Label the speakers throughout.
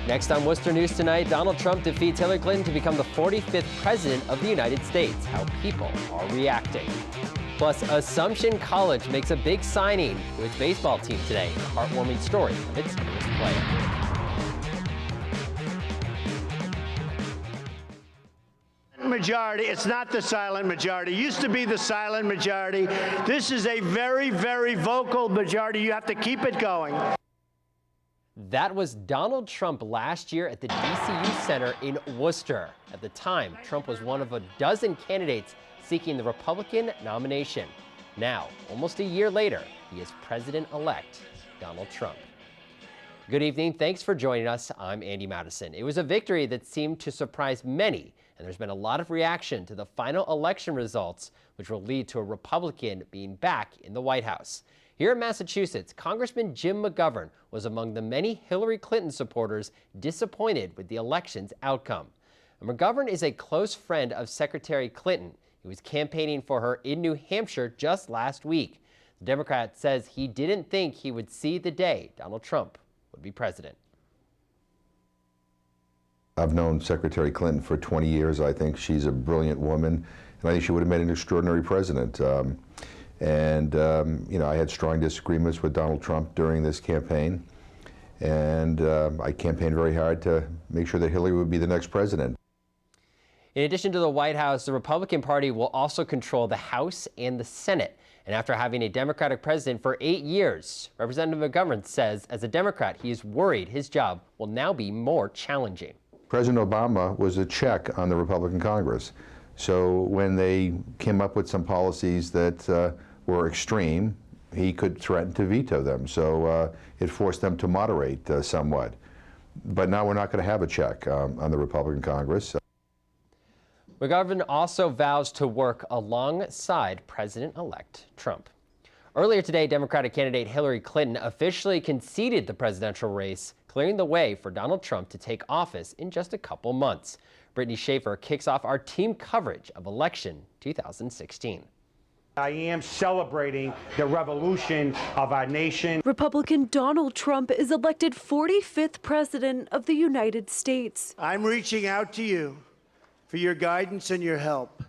Speaker 1: Next on Worcester News Tonight, Donald Trump defeats Hillary Clinton to become the 45th president of the United States. How people are reacting. Plus, Assumption College makes a big signing to its baseball team today. A heartwarming story of its newest player.
Speaker 2: Majority. It's not the silent majority. It used to be the silent majority. This is a very, very vocal majority. You have to keep it going.
Speaker 1: That was Donald Trump last year at the DCU Center in Worcester. At the time, Trump was one of a dozen candidates seeking the Republican nomination. Now, almost a year later, he is President-elect Donald Trump. Good evening. Thanks for joining us. I'm Andy Madison. It was a victory that seemed to surprise many, and there's been a lot of reaction to the final election results, which will lead to a Republican being back in the White House. Here in Massachusetts, Congressman Jim McGovern was among the many Hillary Clinton supporters disappointed with the election's outcome. McGovern is a close friend of Secretary Clinton. He was campaigning for her in New Hampshire just last week. The Democrat says he didn't think he would see the day Donald Trump would be president.
Speaker 3: I've known Secretary Clinton for 20 years. I think she's a brilliant woman, and I think she would have made an extraordinary president. You know, I had strong disagreements with Donald Trump during this campaign, and I campaigned very hard to make sure that Hillary would be the next president.
Speaker 1: In addition to the White House, the Republican Party will also control the House and the Senate. And after having a Democratic president for 8 years, Representative McGovern says as a Democrat, he is worried his job will now be more challenging.
Speaker 3: President Obama was a check on the Republican Congress. So when they came up with some policies that were extreme, he could threaten to veto them. So it forced them to moderate somewhat. But now we're not going to have a check on the Republican Congress.
Speaker 1: McGovern also vows to work alongside President-elect Trump. Earlier today, Democratic candidate Hillary Clinton officially conceded the presidential race, clearing the way for Donald Trump to take office in just a couple months. Brittany Schaefer kicks off our team coverage of election 2016.
Speaker 4: I am celebrating the revolution of our nation.
Speaker 5: Republican Donald Trump is elected 45th president of the United States.
Speaker 2: I'm reaching out to you for your guidance and your help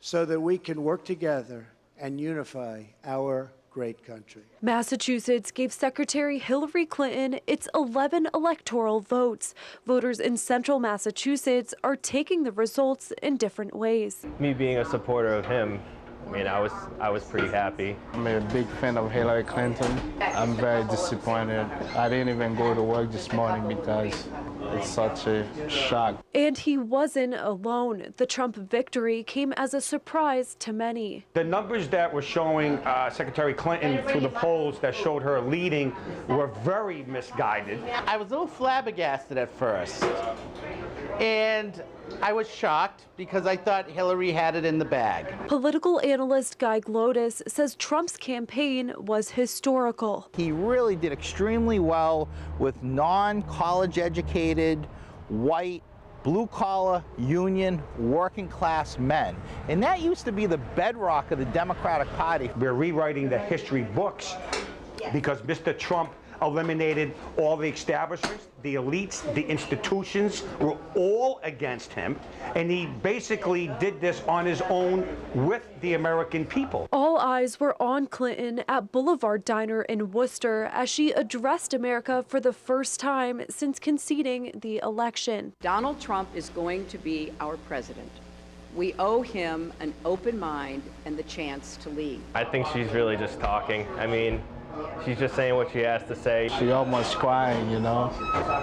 Speaker 2: so that we can work together and unify our great country.
Speaker 5: Massachusetts gave Secretary Hillary Clinton its 11 electoral votes. Voters in central Massachusetts are taking the results in different ways.
Speaker 6: Me being a supporter of him, I mean, I was pretty happy.
Speaker 7: I'm a big fan of Hillary Clinton. I'm very disappointed. I didn't even go to work this morning because it's such a shock.
Speaker 5: And he wasn't alone. The Trump victory came as a surprise to many.
Speaker 4: The numbers that were showing Secretary Clinton through the polls that showed her leading were very misguided.
Speaker 8: I was a little flabbergasted at first. And I was shocked because I thought Hillary had it in the bag.
Speaker 5: Political analyst Guy Glodis says Trump's campaign was historical.
Speaker 8: He really did extremely well with non-college educated, white, blue-collar, union, working-class men. And that used to be the bedrock of the Democratic Party.
Speaker 4: We're rewriting the history books because Mr. Trump eliminated all the establishments, the elites, the institutions were all against him, and he basically did this on his own with the American people.
Speaker 5: All eyes were on Clinton at Boulevard Diner in Worcester as she addressed America for the first time since conceding the election.
Speaker 9: Donald Trump is going to be our president. We owe him an open mind and the chance to lead.
Speaker 6: I think she's really just talking. I mean, she's just saying what she has to say.
Speaker 7: She almost crying, you know.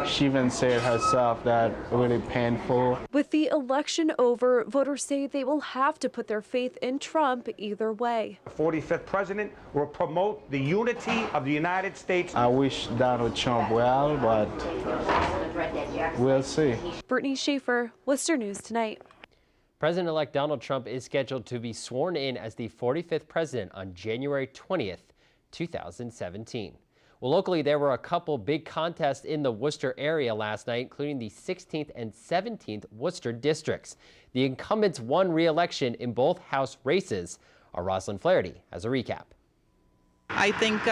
Speaker 7: She even said herself that really painful.
Speaker 5: With the election over, voters say they will have to put their faith in Trump either way.
Speaker 4: The 45th president will promote the unity of the United States.
Speaker 7: I wish Donald Trump well, but we'll see.
Speaker 5: Brittany Schaefer, Worcester News Tonight.
Speaker 1: President-elect Donald Trump is scheduled to be sworn in as the 45th president on January 20th. 2017. Well, locally, there were a couple big contests in the Worcester area last night, including the 16th and 17th Worcester districts. The incumbents won re-election in both House races. Our Rosalind Flaherty has a recap.
Speaker 10: I think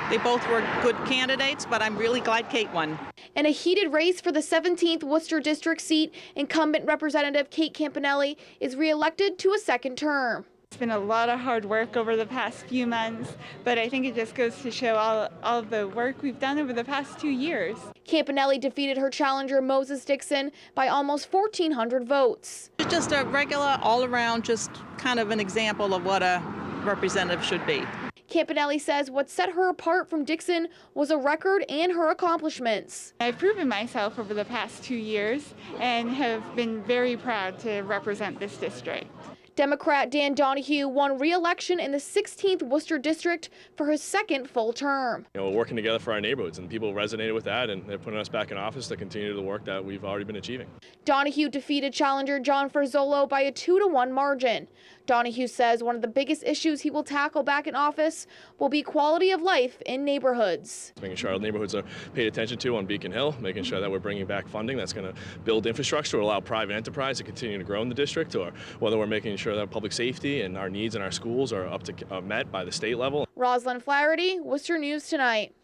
Speaker 10: they both were good candidates, but I'm really glad Kate won.
Speaker 11: In a heated race for the 17th Worcester District seat, incumbent Representative Kate Campanelli is reelected to a second term.
Speaker 12: It's been a lot of hard work over the past few months, but I think it just goes to show all of the work we've done over the past 2 years.
Speaker 11: Campanelli defeated her challenger Moses Dixon by almost 1,400 votes.
Speaker 10: Just a regular, all-around, just kind of an example of what a representative should be.
Speaker 11: Campanelli says what set her apart from Dixon was a record and her accomplishments.
Speaker 12: I've proven myself over the past 2 years and have been very proud to represent this district.
Speaker 11: Democrat Dan Donahue won re-election in the 16th Worcester District for his second full term.
Speaker 13: We're working together for our neighborhoods, and people resonated with that, and they're putting us back in office to continue the work that we've already been achieving.
Speaker 11: Donahue defeated challenger John Farzolo by a 2-to-1 margin. Donahue says one of the biggest issues he will tackle back in office will be quality of life in neighborhoods.
Speaker 13: Making sure our neighborhoods are paid attention to on Beacon Hill, making sure that we're bringing back funding that's going to build infrastructure to allow private enterprise to continue to grow in the district, or whether we're making sure that public safety and our needs in our schools are met by the state level.
Speaker 11: Rosalind Flaherty, Worcester News Tonight.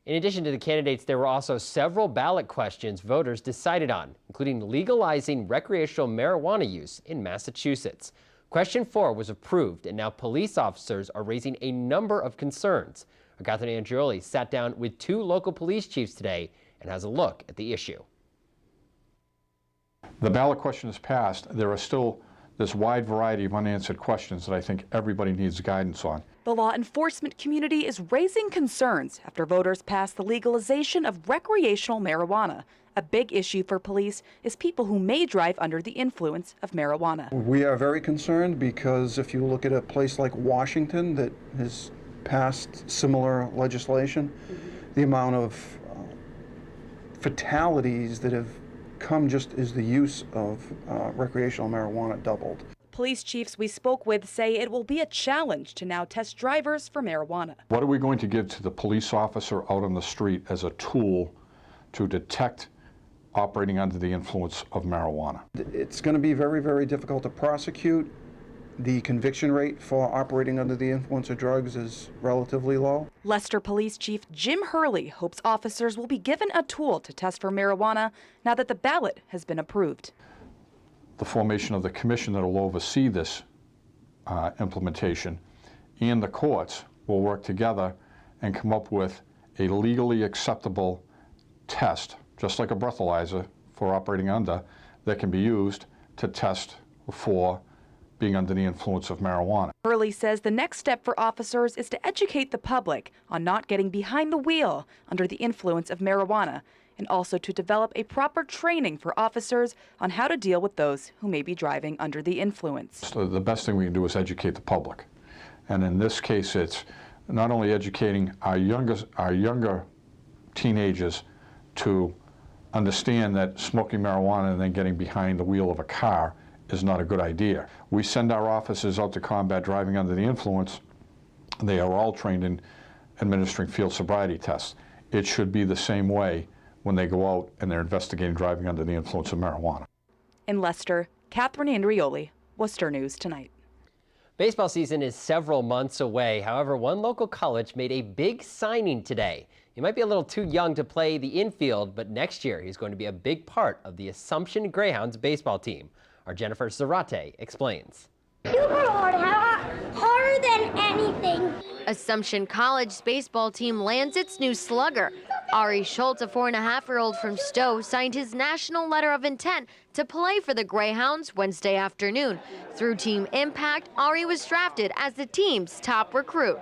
Speaker 1: In addition to the candidates, there were also several ballot questions voters decided on, including legalizing recreational marijuana use in Massachusetts. Question 4 was approved, and now police officers are raising a number of concerns. Our Catherine Andrioli sat down with 2 local police chiefs today and has a look at the issue.
Speaker 14: The ballot question is passed. There are still this wide variety of unanswered questions that I think everybody needs guidance on.
Speaker 15: The law enforcement community is raising concerns after voters passed the legalization of recreational marijuana. A big issue for police is people who may drive under the influence of marijuana.
Speaker 16: We are very concerned because if you look at a place like Washington that has passed similar legislation, the amount of fatalities that have come just as the use of recreational marijuana doubled.
Speaker 15: Police chiefs we spoke with say it will be a challenge to now test drivers for marijuana.
Speaker 14: What are we going to give to the police officer out on the street as a tool to detect operating under the influence of marijuana?
Speaker 16: It's going to be very, very difficult to prosecute. The conviction rate for operating under the influence of drugs is relatively low.
Speaker 15: Leicester Police Chief Jim Hurley hopes officers will be given a tool to test for marijuana now that the ballot has been approved.
Speaker 14: The formation of the commission that will oversee this implementation and the courts will work together and come up with a legally acceptable test, just like a breathalyzer for operating under, that can be used to test for being under the influence of marijuana.
Speaker 15: Hurley says the next step for officers is to educate the public on not getting behind the wheel under the influence of marijuana, and also to develop a proper training for officers on how to deal with those who may be driving under the influence.
Speaker 14: So the best thing we can do is educate the public. And in this case, it's not only educating our younger teenagers to understand that smoking marijuana and then getting behind the wheel of a car is not a good idea. We send our officers out to combat driving under the influence. They are all trained in administering field sobriety tests. It should be the same way when they go out and they're investigating driving under the influence of marijuana.
Speaker 15: In Leicester, Catherine Andrioli, Worcester News Tonight.
Speaker 1: Baseball season is several months away. However, one local college made a big signing today. He might be a little too young to play the infield, but next year he's going to be a big part of the Assumption Greyhounds baseball team. Our Jennifer Zarate explains.
Speaker 17: Super hard, harder than anything.
Speaker 18: Assumption College's baseball team lands its new slugger. Ari Schultz, a 4.5-year-old from Stowe, signed his national letter of intent to play for the Greyhounds Wednesday afternoon. Through Team Impact, Ari was drafted as the team's top recruit.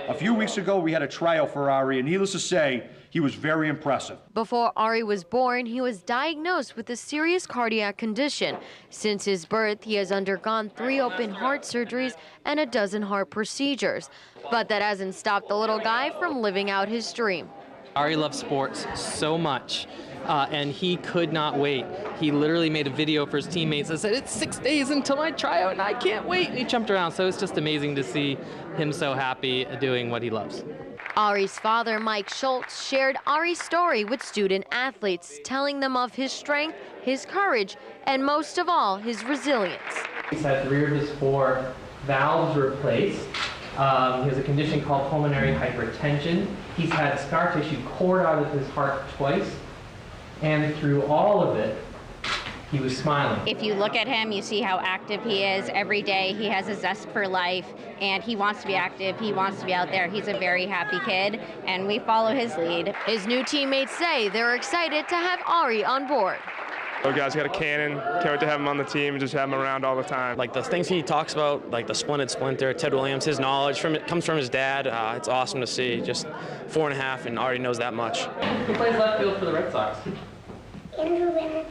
Speaker 19: A few weeks ago, we had a trial for Ari, and needless to say, he was very impressive.
Speaker 18: Before Ari was born, he was diagnosed with a serious cardiac condition. Since his birth, he has undergone 3 open heart surgeries and a dozen heart procedures. But that hasn't stopped the little guy from living out his dream.
Speaker 20: Ari loves sports so much, and he could not wait. He literally made a video for his teammates that said, "It's 6 days until my tryout, and I can't wait." And he jumped around, so it's just amazing to see him so happy doing what he loves.
Speaker 18: Ari's father, Mike Schultz, shared Ari's story with student athletes, telling them of his strength, his courage, and most of all, his resilience.
Speaker 20: He's had 3 of his 4 valves replaced. He has a condition called pulmonary hypertension. He's had scar tissue cored out of his heart twice, and through all of it, he was smiling.
Speaker 21: If you look at him, you see how active he is every day. He has a zest for life, and he wants to be active. He wants to be out there. He's a very happy kid, and we follow his lead.
Speaker 18: His new teammates say they're excited to have Ari on board.
Speaker 22: The guy's got a cannon. Can't wait to have him on the team and just have him around all the time.
Speaker 23: Like the things he talks about, like the splendid splinter, Ted Williams, his knowledge comes from his dad. It's awesome to see. Just 4.5 and already knows that much.
Speaker 20: Who plays left field for the Red Sox?
Speaker 17: Andrew Bennett.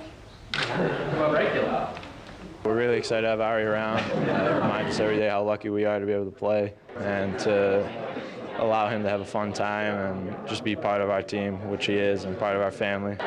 Speaker 22: We're really excited to have Ari around. It reminds us every day how lucky we are to be able to play and to allow him to have a fun time and just be part of our team, which he is, and part of our family.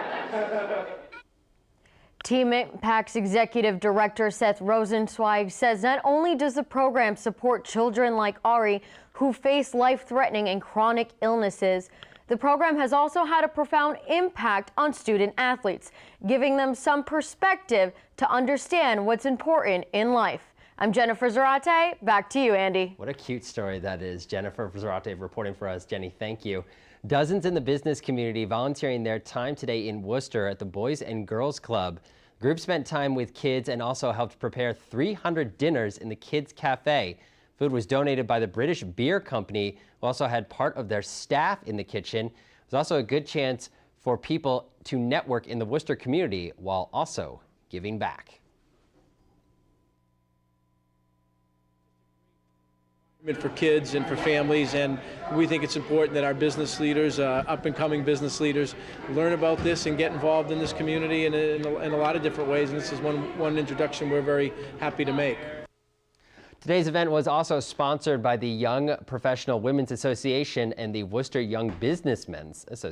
Speaker 18: Team Impact's Executive Director Seth Rosenzweig says not only does the program support children like Ari who face life-threatening and chronic illnesses, the program has also had a profound impact on student athletes, giving them some perspective to understand what's important in life. I'm Jennifer Zarate. Back to you, Andy.
Speaker 1: What a cute story that is. Jennifer Zarate reporting for us. Jenny, thank you. Dozens in the business community volunteering their time today in Worcester at the Boys and Girls Club. The group spent time with kids and also helped prepare 300 dinners in the Kids Cafe. Food was donated by the British Beer Company, who also had part of their staff in the kitchen. It was also a good chance for people to network in the Worcester community while also giving back.
Speaker 24: For kids and for families, and we think it's important that our business leaders, up-and-coming business leaders, learn about this and get involved in this community in a lot of different ways, and this is one introduction we're very happy to make.
Speaker 1: Today's event was also sponsored by the Young Professional Women's Association and the Worcester Young Businessmen's Association.